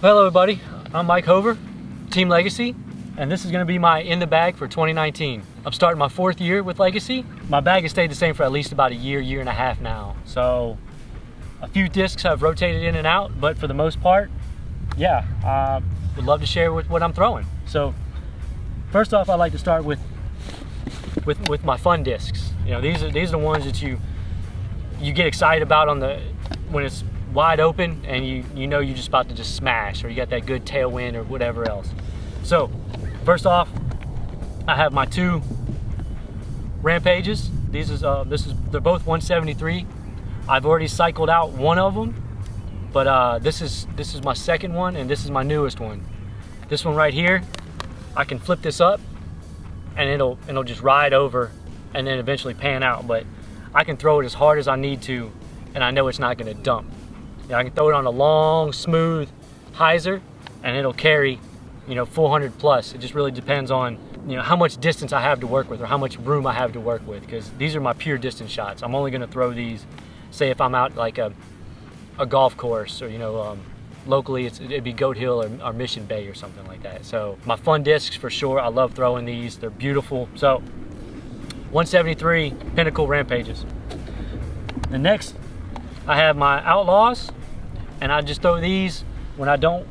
Hello everybody, I'm Mike Hover, Team Legacy, and this is going to be my in the bag for 2019. I'm starting my 4th year with Legacy. My bag has stayed the same for at least about a year and a half now. So a few discs have rotated in and out, but for the most part, yeah, I would love to share with what I'm throwing. So first off, I like to start with my fun discs. You know, these are the ones that you get excited about when it's wide open and you know you're just about to just smash, or you got that good tailwind or whatever else. So first off, I have my 2 Rampages. They're both 173. I've already cycled out one of them, but this is my second one, and this is my newest one. This one right here, I can flip this up and it'll just ride over and then eventually pan out, but I can throw it as hard as I need to and I know it's not going to dump. You know, I can throw it on a long, smooth hyzer and it'll carry, 400 plus. It just really depends on, how much distance I have to work with or how much room I have to work with, because these are my pure distance shots. I'm only going to throw these, say if I'm out like a golf course, or locally it'd be Goat Hill or Mission Bay or something like that. So my fun discs for sure. I love throwing these. They're beautiful. So 173 Pinnacle Rampages. The next, I have my Outlaws, and I just throw these when I don't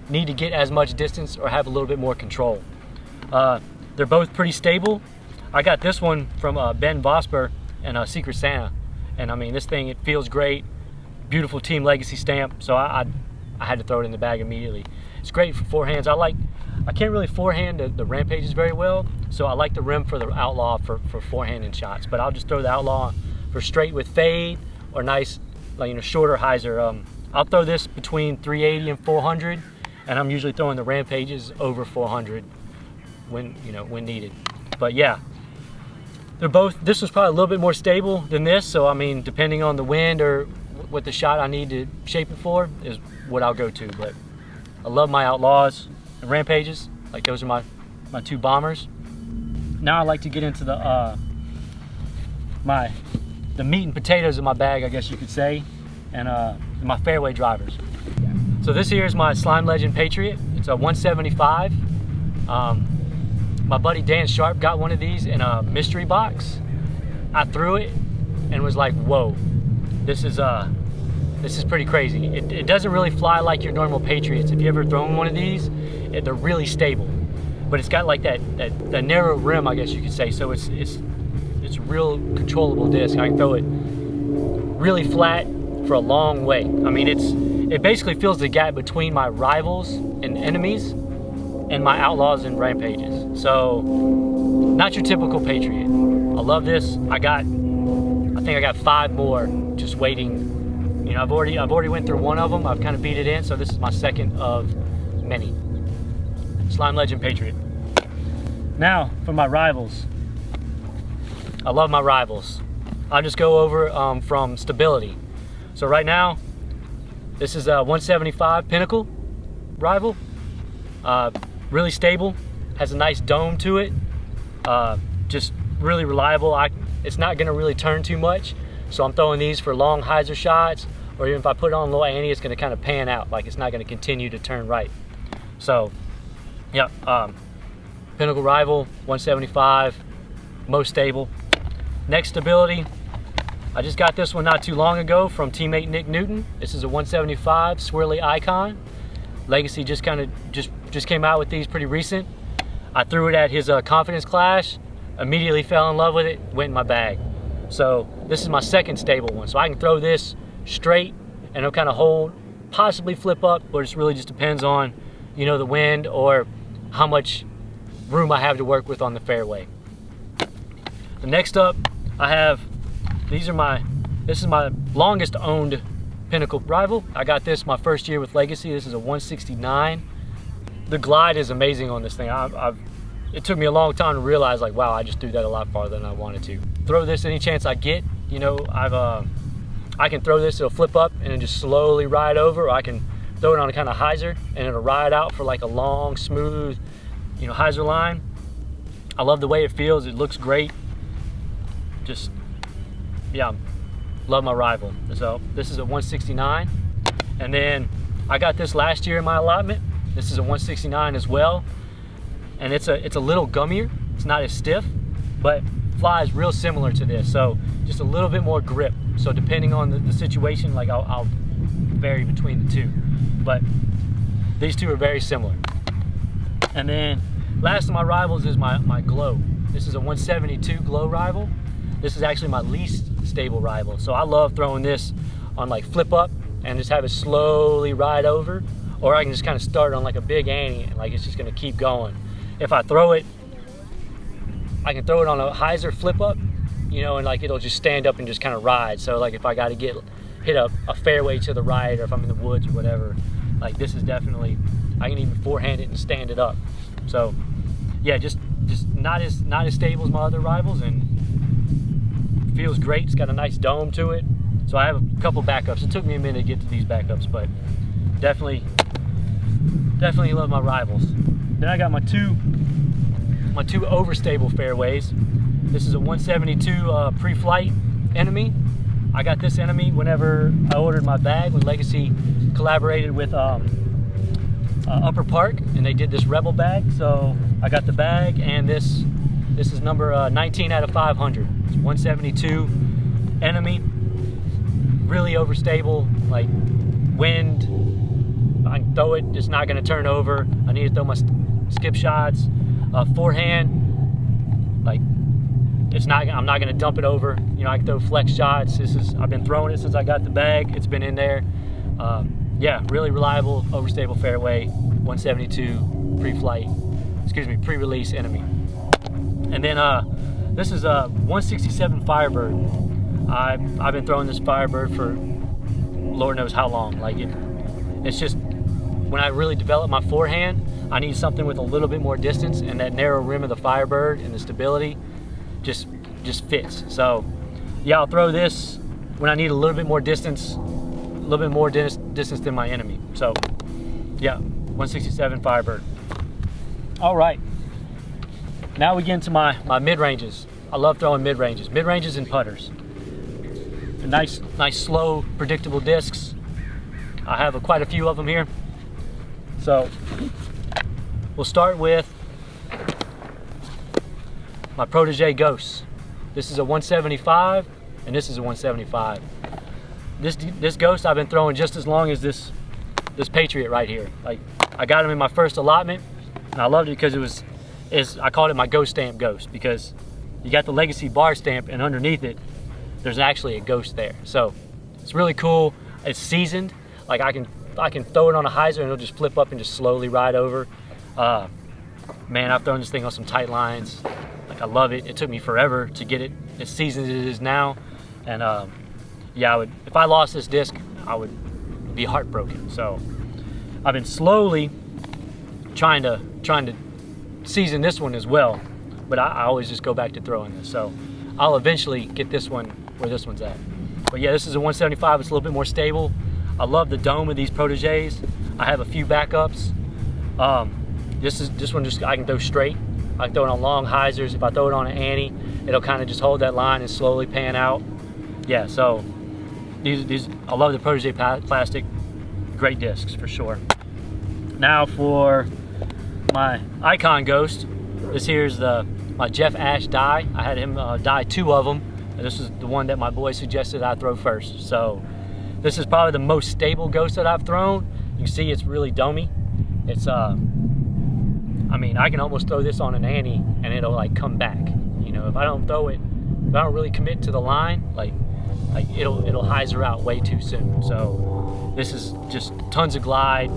need to get as much distance or have a little bit more control. They're both pretty stable. I got this one from Ben Vosper and Secret Santa, and I mean, this thing, it feels great. Beautiful Team Legacy stamp, so I had to throw it in the bag immediately. It's great for forehands. I can't really forehand the Rampages very well, so I like the rim for the Outlaw for forehanding shots, but I'll just throw the Outlaw for straight with fade or nice, shorter hyzer. I'll throw this between 380 and 400, and I'm usually throwing the Rampages over 400 when needed. But yeah, this was probably a little bit more stable than this, so I mean, depending on the wind or what the shot I need to shape it for is what I'll go to. But I love my Outlaws and Rampages. Like, those are my 2 bombers. Now I like to get into the meat and potatoes of my bag, I guess you could say, and my fairway drivers. So this here is my Slime Legend Patriot. It's a 175. My buddy Dan Sharp got one of these in a mystery box. I threw it and was like, whoa, this is pretty crazy. It doesn't really fly like your normal Patriots. If you ever thrown one of these, they're really stable, but it's got like that narrow rim, I guess you could say. So it's a real controllable disc. I can throw it really flat for a long way. I mean, it basically fills the gap between my rivals and enemies and my Outlaws and Rampages. So not your typical Patriot. I love this. I think I got 5 more just waiting. I've already went through one of them. I've kind of beat it in, so this is my second of many. Slime Legend Patriot. Now for my rivals. I love my rivals. I'll just go over from stability. So right now, this is a 175 Pinnacle rival. Really stable, has a nice dome to it. Just really reliable. It's not gonna really turn too much, so I'm throwing these for long hyzer shots, or even if I put it on low ante, it's gonna kind of pan out. Like, it's not gonna continue to turn right. So yeah, Pinnacle rival, 175, most stable. Next stability, I just got this one not too long ago from teammate Nick Newton. This is a 175 Swirly Icon. Legacy just came out with these pretty recent. I threw it at his Confidence Clash, immediately fell in love with it, went in my bag. So this is my second stable one. So I can throw this straight and it'll kind of hold, possibly flip up, but it really just depends on, the wind or how much room I have to work with on the fairway. The next up, I have, this is my longest owned Pinnacle rival. I got this my first year with Legacy. This is a 169. The glide is amazing on this thing. It took me a long time to realize, like, wow, I just threw that a lot farther than I wanted to. Throw this any chance I get. I can throw this, it'll flip up and then just slowly ride over, or I can throw it on a kind of hyzer and it'll ride out for like a long, smooth, hyzer line. I love the way it feels. It looks great. Just, yeah, love my rival. So this is a 169. And then I got this last year in my allotment. This is a 169 as well, and it's a little gummier. It's not as stiff, but flies real similar to this, so just a little bit more grip. So depending on the situation, like I'll vary between the two, but these two are very similar. And then last of my rivals is my Glow. This is a 172 Glow rival. This is actually my least stable rival, so I love throwing this on like flip up and just have it slowly ride over, or I can just kind of start on like a big Annie and like it's just gonna keep going. If I throw it, I can throw it on a hyzer flip up, you know, and like it'll just stand up and just kind of ride. So like if I got to hit a fairway to the right, or if I'm in the woods or whatever, like this is definitely, I can even forehand it and stand it up. So yeah, just not as stable as my other rivals, and feels great. It's got a nice dome to it. So I have a couple backups. It took me a minute to get to these backups, but definitely love my rivals. Then I got my two Overstable fairways. This is a 172 pre-flight Enemy. I got this Enemy whenever I ordered my bag when Legacy collaborated with Upper Park, and they did this Rebel bag. So I got the bag, and this is number 19 out of 500. It's 172 Enemy. Really overstable, like wind, I can throw it, it's not gonna turn over. I need to throw my skip shots. Forehand, like I'm not gonna dump it over. You know, I can throw flex shots. I've been throwing it since I got the bag. It's been in there. Yeah, really reliable, overstable fairway, 172 pre-release Enemy. And then this is a 167 Firebird. I've been throwing this Firebird for Lord knows how long. Like it's just, when I really develop my forehand, I need something with a little bit more distance, and that narrow rim of the Firebird and the stability just fits. So yeah, I'll throw this when I need a little bit more distance, distance than my Enemy. So yeah, 167 Firebird. All right, now we get into my mid-ranges. I love throwing mid-ranges and putters. Nice slow, predictable discs. I have quite a few of them here. So we'll start with my Protege Ghosts. This is a 175, and this is a 175. This Ghost I've been throwing just as long as this Patriot right here. Like, I got him in my first allotment, and I loved it because I called it my Ghost Stamp Ghost, because you got the Legacy bar stamp, and underneath it there's actually a ghost there. So it's really cool. It's seasoned. Like I can throw it on a hyzer and it'll just flip up and just slowly ride over. Man, I've thrown this thing on some tight lines. Like, I love it. It took me forever to get it as seasoned as it is now. And yeah, if I lost this disc, I would be heartbroken. So I've been slowly trying to season this one as well, but I always just go back to throwing this. So I'll eventually get this one where this one's at. But yeah, this is a 175. It's a little bit more stable. I love the dome of these Proteges. I have a few backups. This one just I can throw straight. I can throw it on long hyzers. If I throw it on an Annie, it'll kind of just hold that line and slowly pan out. Yeah, so these I love the Protege plastic. Great discs for sure. Now for my Icon Ghost. This here's my Jeff Ash die. I had him die 2 of them. And this is the one that my boy suggested I throw first. So this is probably the most stable Ghost that I've thrown. You can see it's really domey. It's I mean, I can almost throw this on an Annie and it'll like come back. You know, if I don't throw it, if I don't really commit to the line, like it'll hyzer out way too soon. So this is just tons of glide.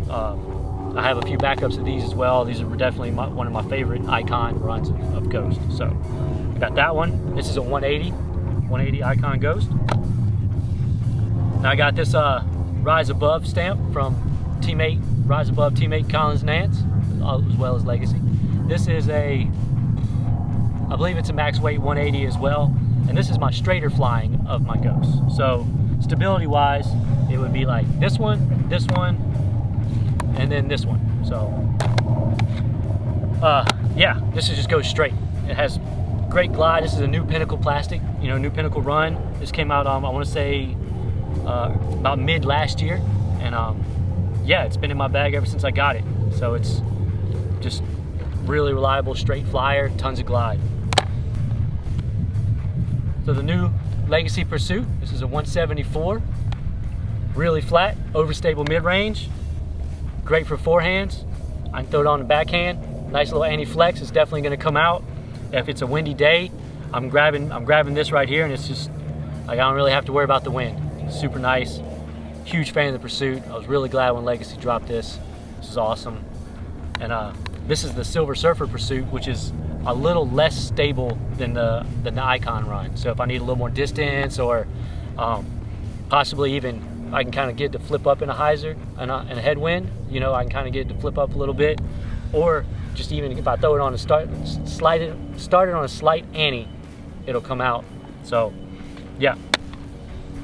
I have a few backups of these as well. These are definitely one of my favorite Icon runs of Ghost. So I got that one. This is a 180 Icon Ghost. Now I got this Rise Above stamp from Rise Above teammate Collins Nance, as well as Legacy. This is I believe it's a max weight 180 as well. And this is my straighter flying of my Ghosts. So stability wise, it would be like this one, and then this one. So yeah, this just goes straight. It has great glide. This is a new Pinnacle plastic, you know, new Pinnacle run. This came out I want to say about mid last year, and yeah, it's been in my bag ever since I got it. So it's just really reliable, straight flyer, tons of glide. So the new Legacy Pursuit, this is a 174, really flat, overstable mid-range, great for forehands. I can throw it on the backhand, nice little anti-flex. It's definitely going to come out if it's a windy day. I'm grabbing this right here, and it's just like I don't really have to worry about the wind. Super nice. Huge fan of the Pursuit. I was really glad when Legacy dropped this. This is awesome. And this is the Silver Surfer Pursuit, which is a little less stable than the Icon run. So if I need a little more distance, or possibly even I can kind of get to flip up in a hyzer and a headwind, you know, I can kind of get it to flip up a little bit, or just even if I throw it on a start it on a slight ante, it'll come out. So yeah,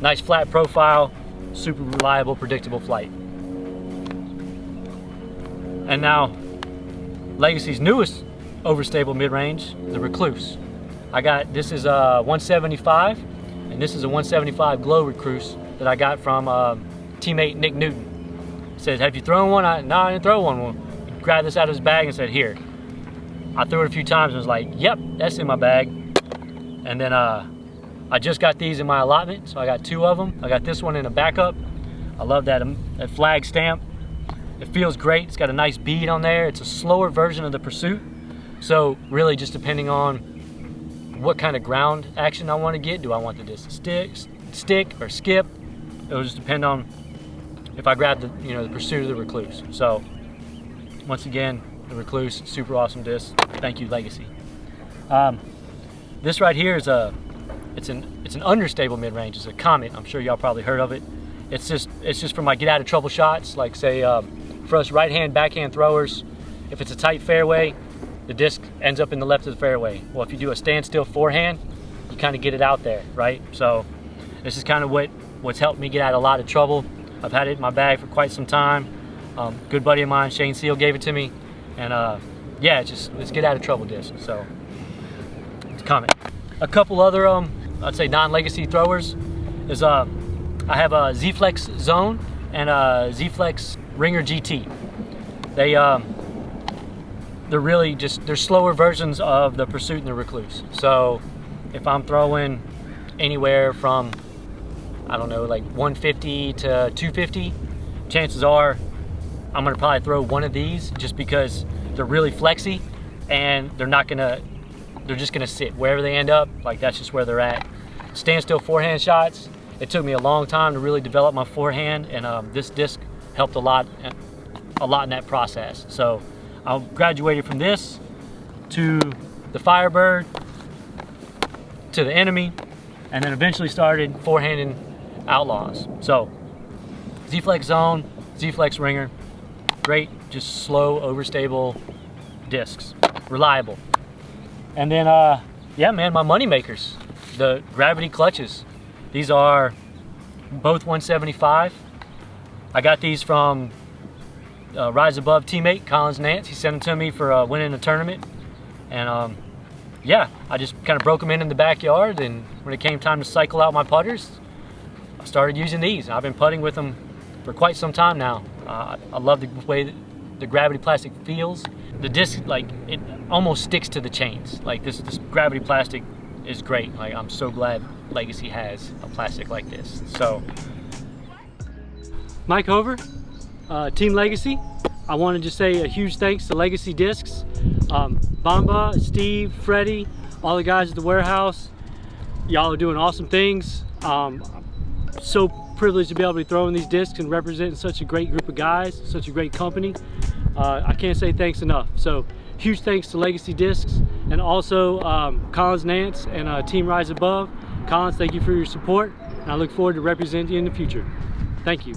nice flat profile, super reliable, predictable flight. And now Legacy's newest overstable mid-range, the Recluse. This is a 175, and this is a 175 Glow Recluse that I got from teammate Nick Newton. He said, have you thrown one? No, I didn't throw one. Well, he grabbed this out of his bag and said, here. I threw it a few times and was like, yep, that's in my bag. And then I just got these in my allotment, so I got 2 of them. I got this one in a backup. I love that flag stamp. It feels great. It's got a nice bead on there. It's a slower version of the Pursuit. So really just depending on what kind of ground action I want to get. Do I want the disc to stick or skip? It'll just depend on if I grab the Pursuit or the Recluse. So once again, the Recluse, super awesome disc. Thank you, Legacy. This right here is it's an understable mid-range. It's a Comet. I'm sure y'all probably heard of it. It's just for my get out of trouble shots, like say for us right-hand, backhand throwers. If it's a tight fairway, the disc ends up in the left of the fairway. Well, if you do a standstill forehand, you kind of get it out there, right? So this is kind of what's helped me get out of a lot of trouble. I've had it in my bag for quite some time. Good buddy of mine, Shane Seal, gave it to me, and yeah, it's get out of trouble disc. So it's coming. A couple other I'd say non-Legacy throwers is I have a Z-Flex Zone and a Z-Flex Ringer GT. They're really they're slower versions of the Pursuit and the Recluse. So if I'm throwing anywhere from, I don't know, like 150 to 250, chances are I'm gonna probably throw one of these, just because they're really flexy and they're just gonna sit wherever they end up. Like that's just where they're at. Standstill forehand shots, it took me a long time to really develop my forehand, and this disc helped a lot in that process. So I graduated from this to the Firebird, to the Enemy, and then eventually started forehanding Outlaws. So Z-Flex Zone, Z-Flex Ringer, great, just slow, overstable discs, reliable. And then yeah man, my money makers, the Gravity clutches. These are both 175. I got these from Rise Above teammate Collins Nance. He sent them to me for winning a tournament, and yeah, I just kind of broke them in the backyard, and when it came time to cycle out my putters, I started using these. I've been putting with them for quite some time now. I love the way that the Gravity plastic feels. The disc, like, it almost sticks to the chains. Like this Gravity plastic is great. Like, I'm so glad Legacy has a plastic like this. So Mike Hover, Team Legacy. I want to just say a huge thanks to Legacy Discs. Bamba, Steve, Freddie, all the guys at the warehouse. Y'all are doing awesome things. I'm so privileged to be able to be throwing these discs and representing such a great group of guys, such a great company. I can't say thanks enough. So huge thanks to Legacy Discs, and also Collins Nance and Team Rise Above. Collins, thank you for your support, and I look forward to representing you in the future. Thank you.